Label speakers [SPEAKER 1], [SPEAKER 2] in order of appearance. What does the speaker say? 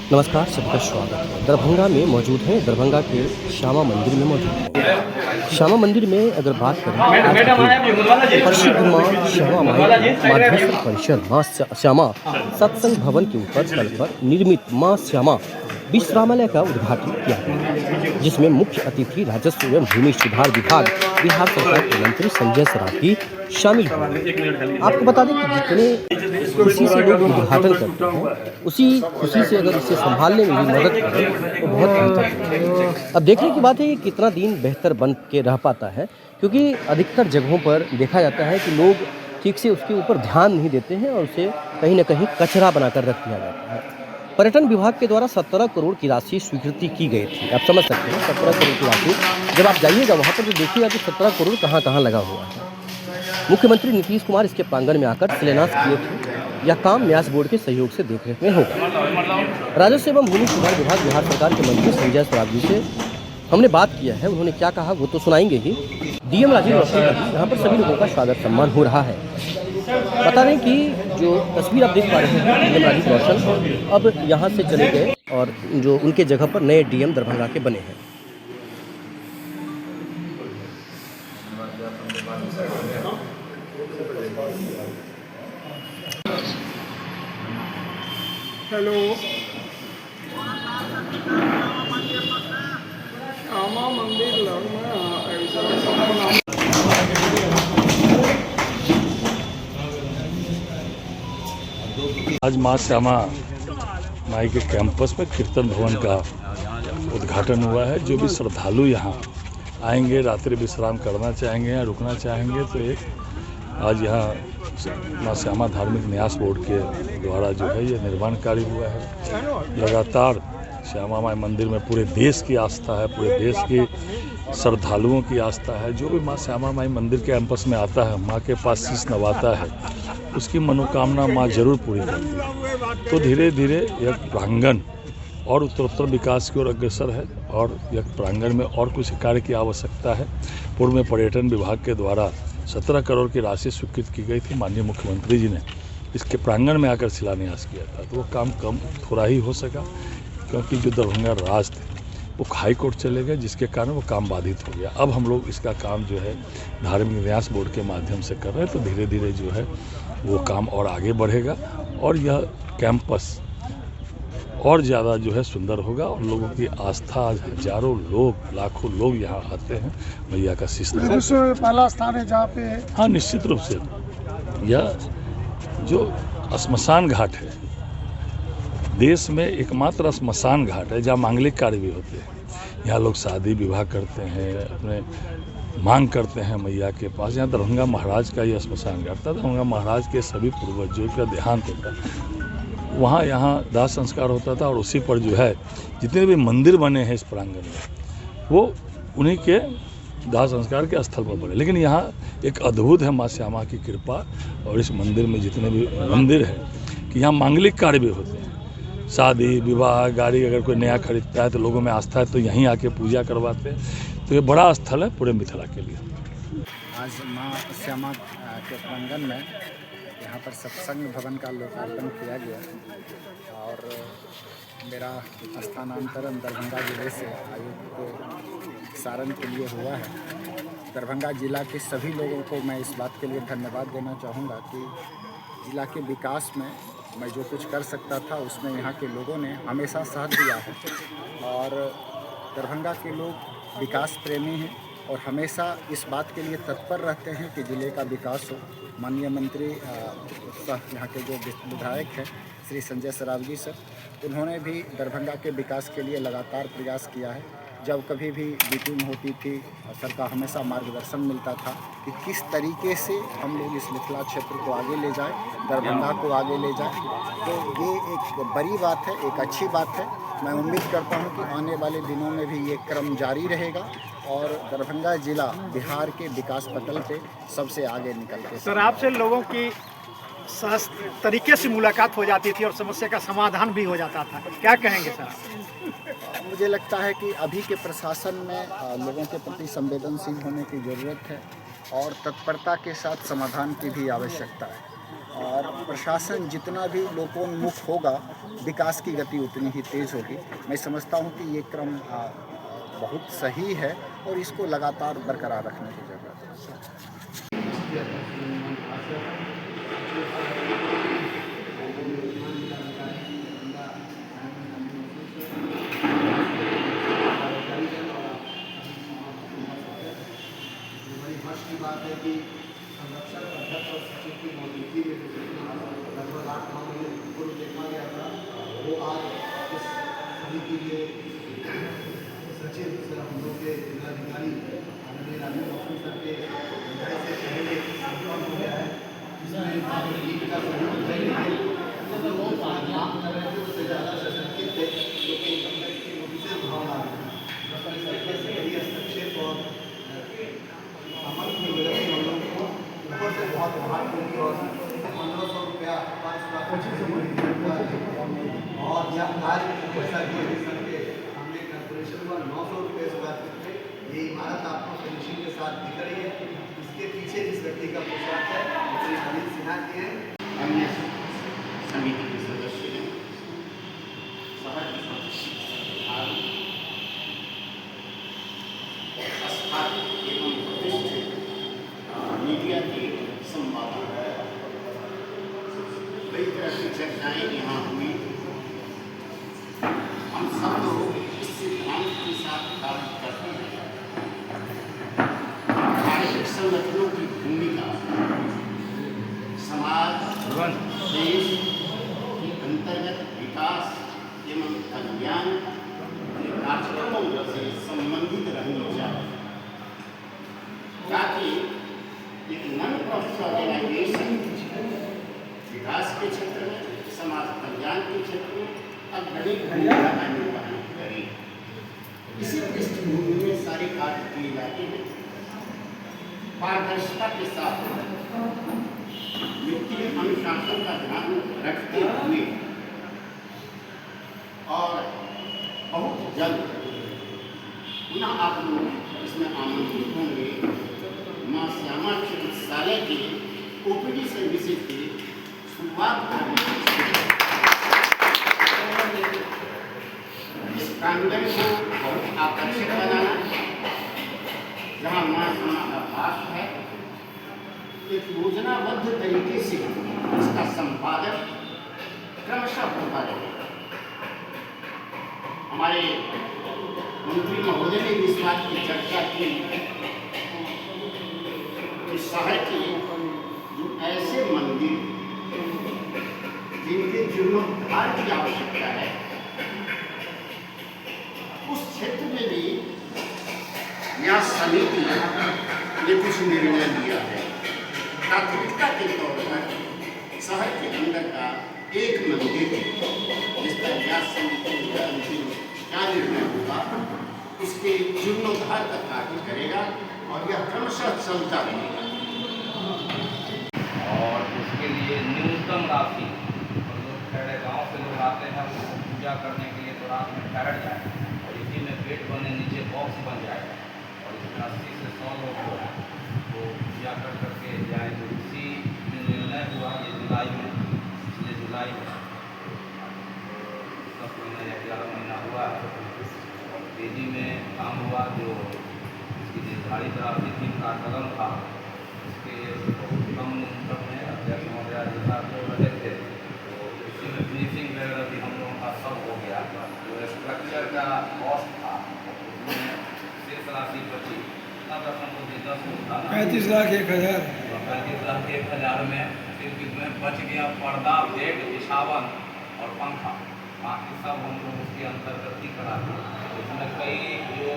[SPEAKER 1] नमस्कार, सबका स्वागत है। दरभंगा में मौजूद हैं, दरभंगा के श्यामा मंदिर में मौजूद हैं। श्यामा मंदिर में अगर बात करें तो आज के दिन प्रसिद्ध माँ श्यामा माई माधवेश्वर परिषद माँ श्यामा सत्संग भवन के ऊपर तल पर निर्मित माँ श्यामा विश्रामालय का उद्घाटन किया गया, जिसमें मुख्य अतिथि राजस्व एवं भूमि सुधार विभाग बिहार सरकार के मंत्री संजय सरावगी शामिल हुए। आपको बता दें कि जितने खुशी से लोग उद्घाटन करते हैं, उसी खुशी से अगर इसे संभालने में भी मदद करें तो बहुत बेहतर है। अब देखने की बात है कि कितना दिन बेहतर बन के रह पाता है, क्योंकि अधिकतर जगहों पर देखा जाता है कि लोग ठीक से उसके ऊपर ध्यान नहीं देते हैं और उसे कहीं न कहीं कचरा बनाकर रख दिया जाता है। पर्यटन विभाग के द्वारा 17 करोड़ की राशि स्वीकृति की गई थी। आप समझ सकते हैं 17 करोड़ की राशि, जब आप जाइएगा वहाँ पर तो देखिएगा कि 17 करोड़ कहाँ-कहाँ लगा हुआ है। मुख्यमंत्री नीतीश कुमार इसके प्रांगण में आकर शिलान्यास किए थे। यह काम न्यास बोर्ड के सहयोग से देखरेख में होगा। राजस्व एवं भूमि सुधार विभाग बिहार सरकार के मंत्री संजय सरावगी से हमने बात किया है, उन्होंने क्या कहा वो तो सुनाएंगे ही। डीएम राजीव रौशन का भी यहाँ पर सभी लोगों का स्वागत सम्मान हो रहा है। बता दें कि जो तस्वीर आप देख पा रहे हैं, डीएम राजीव रौशन अब यहाँ से चले गए और जो उनके जगह पर नए डीएम दरभंगा के बने हैं।
[SPEAKER 2] हेलो, श्यामा मंदिर लग में ऐसा
[SPEAKER 3] आज माँ श्यामा माई के कैंपस में कीर्तन भवन का उद्घाटन हुआ है। जो भी श्रद्धालु यहाँ आएंगे, रात्रि विश्राम करना चाहेंगे या रुकना चाहेंगे तो एक आज यहाँ माँ श्यामा धार्मिक न्यास बोर्ड के द्वारा जो है ये निर्माण कार्य हुआ है। लगातार श्यामा माई मंदिर में पूरे देश की आस्था है, पूरे देश की श्रद्धालुओं की आस्था है। जो भी माँ श्यामा माई मंदिर के कैंपस में आता है, माँ के पास शीश नवाता है, उसकी मनोकामना माँ जरूर पूरी करती है। तो धीरे धीरे यह प्रांगण और उत्तरोत्तर विकास की ओर अग्रसर है और यह प्रांगण में और कुछ कार्य की आवश्यकता है। पूर्व में पर्यटन विभाग के द्वारा 17 करोड़ की राशि स्वीकृत की गई थी। माननीय मुख्यमंत्री जी ने इसके प्रांगण में आकर शिलान्यास किया था, तो वो काम कम थोड़ा ही हो सका, क्योंकि जो दरभंगा राज थे वो हाई कोर्ट चले गए, जिसके कारण वो काम बाधित हो गया। अब हम लोग इसका काम जो है धार्मिक न्यास बोर्ड के माध्यम से कर रहे हैं, तो धीरे धीरे जो है वो काम और आगे बढ़ेगा और यह कैंपस और ज़्यादा जो है सुंदर होगा और लोगों की आस्था, हजारों लोग, लाखों लोग यहाँ आते हैं मैया का शीश नवाते हैं।
[SPEAKER 2] विश्व में पहला स्थान है जहाँ पे
[SPEAKER 3] हाँ, निश्चित रूप से यह जो श्मशान घाट है, देश में एकमात्र श्मशान घाट है जहाँ मांगलिक कार्य भी होते हैं। यहाँ लोग शादी विवाह करते हैं, अपने मांग करते हैं मैया के पास। यहाँ दरभंगा महाराज का यह श्मशान घाट था। दरभंगा महाराज के सभी पूर्वजों का देहांत होता है, वहाँ यहाँ दाह संस्कार होता था और उसी पर जो है जितने भी मंदिर बने हैं इस प्रांगण में वो उन्हीं के दाह संस्कार के स्थल पर बने। लेकिन यहाँ एक अद्भुत है माँ श्यामा की कृपा और इस मंदिर में जितने भी मंदिर है कि यहाँ मांगलिक कार्य भी होते हैं। शादी विवाह, गाड़ी अगर कोई नया खरीदता है तो लोगों में आस्था है तो यहीं आके पूजा करवाते हैं। तो ये बड़ा स्थल है पूरे मिथिला के लिए।
[SPEAKER 4] आज माँ श्यामा के प्रांगण में यहाँ पर सत्संग भवन का लोकार्पण किया गया और मेरा स्थानांतरण दरभंगा जिले से आयुक्त सारण के लिए हुआ है। दरभंगा जिला के सभी लोगों को मैं इस बात के लिए धन्यवाद देना चाहूँगा कि जिला के विकास में मैं जो कुछ कर सकता था उसमें यहाँ के लोगों ने हमेशा साथ दिया है और दरभंगा के लोग विकास प्रेमी हैं और हमेशा इस बात के लिए तत्पर रहते हैं कि ज़िले का विकास हो। माननीय मंत्री यहाँ के जो विधायक हैं श्री संजय सरावगी सर, उन्होंने भी दरभंगा के विकास के लिए लगातार प्रयास किया है। जब कभी भी मीटिंग होती थी सर का हमेशा मार्गदर्शन मिलता था कि किस तरीके से हम लोग इस मिथिला क्षेत्र को आगे ले जाएं, दरभंगा को आगे ले जाएं। तो ये एक बड़ी बात है, एक अच्छी बात है। मैं उम्मीद करता हूं कि आने वाले दिनों में भी ये क्रम जारी रहेगा और दरभंगा जिला बिहार के विकास पटल पे सबसे आगे निकल के।
[SPEAKER 2] सर, आपसे लोगों की सहज तरीके से मुलाकात हो जाती थी और समस्या का समाधान भी हो जाता था, क्या कहेंगे सर?
[SPEAKER 4] मुझे लगता है कि अभी के प्रशासन में लोगों के प्रति संवेदनशील होने की ज़रूरत है और तत्परता के साथ समाधान की भी आवश्यकता है। और प्रशासन जितना भी लोकोन्मुख होगा, विकास की गति उतनी ही तेज़ होगी। मैं समझता हूँ कि ये क्रम बहुत सही है और इसको लगातार बरकरार रखने की ज़रूरत है।
[SPEAKER 5] की बात है कि संरक्षण अध्यक्ष और सचिव की मौजूदगी में लगभग 8-9 महीने पूर्व देखा गया था, वो आज इस समिति के सचिव सर हम लोग के जिलाधिकारी आदरणीय राजीव रौशन सर के निर्णय से पहले संपन्न हो गया है, जिसमें का सहयोग काम कर रहे थे उससे ज़्यादा सशक्तित थे, जो कि विशेष भावना है इस तरीके से यदि हस्तक्षेप और सामान्य निवेदन हम लोग को ऊपर से बहुत आभार होगी और 1500 रुपया और यह कार्य पैसा दिए के हमने कॉर्पोरेशन पर 900 रुपये स्क्वायर फीट में ये इमारत आपको फिनिशिंग के साथ दिख रही है। इसके पीछे जिस व्यक्ति का पोशाक है श्री अनिल सिन्हा की है।
[SPEAKER 6] अन्य समिति के सदस्य हैं, स्थापित एवं प्रतिष्ठित मीडिया के संवाददाता, कई तरह की चर्चाएँ यहाँ हुई। हम सब लोग इस सिद्धांत के साथ कार्य करते हैं। सामाजिक संगठनों की भूमिका समाज, देश के अंतर्गत विकास एवं कल्याण के कार्यक्रमों से संबंधित रहनी चाहिए, ताकि एक नॉन प्रॉफिट ऑर्गेनाइजेशन विकास के क्षेत्र में, समाज कल्याण के क्षेत्र में अग्रणी भूमिका निर्वहन करे। इसी पृष्ठभूमि में सारे कार्य किए जाते हैं। पारदर्शिता के साथ वित्तीय अनुशासन का ध्यान रखते हुए और बहुत जल्द पुनः आप लोग इसमें आमंत्रित होंगे। माँ श्यामा चिकित्सालय के ओपीडी सर्विसेज की शुरुआत करने इस प्रांगण को बहुत आकर्षक बनाना, जहाँ माँ श्यामा का वास है, एक योजनाबद्ध तरीके से इसका संपादन क्रमशः होता रहेगा। हमारे मंत्री महोदय ने इस बात की चर्चा की कि शहर के जो ऐसे मंदिर जिनके जीर्णोद्धार की आवश्यकता है, उस क्षेत्र में भी यह समिति ने कुछ निर्णय लिया है। प्राथमिकता के तौर पर शहर के अंदर का एक मंदिर जिस पर व्यास समिति का अंतिम क्या निर्णय होगा, उसके जीर्णोद्धार का कार्य करेगा और यह क्रमशः चलता रहेगा।
[SPEAKER 7] और उसके लिए न्यूनतम राशि, और लोग ठहरे गाँव से लोग आते हैं उसको पूजा करने के लिए, तो रात में ठहर जाए और इसी में पेट बने, नीचे बॉक्स बन जाएगा और इसमें 80 से 100 लोग हो तो पूजा कर करके जाए। तो इसी में निर्णय हुआ ये जुलाई में, पिछले जुलाई में 10 महीना या 11 महीना हुआ और तेजी में काम हुआ। जो इसकी निर्धारित राशि 3 का कदम था, इसके बहुत कम न्यूनतम में अध्यक्ष महोदय जैसा जो रहे थे, तो इसी में फिनिशिंग वगैरह भी हम लोगों का सब हो गया। जो स्ट्रक्चर का कॉस्ट था उसमें शेष राशि बची
[SPEAKER 8] 35 लाख 1,000
[SPEAKER 7] में सिर्फ इसमें बच गया पर्दा, बेड, बिछावन और पंखा, बाकी सब हम लोग उसके अंतर्गत ही करा दिए। इसमें कई जो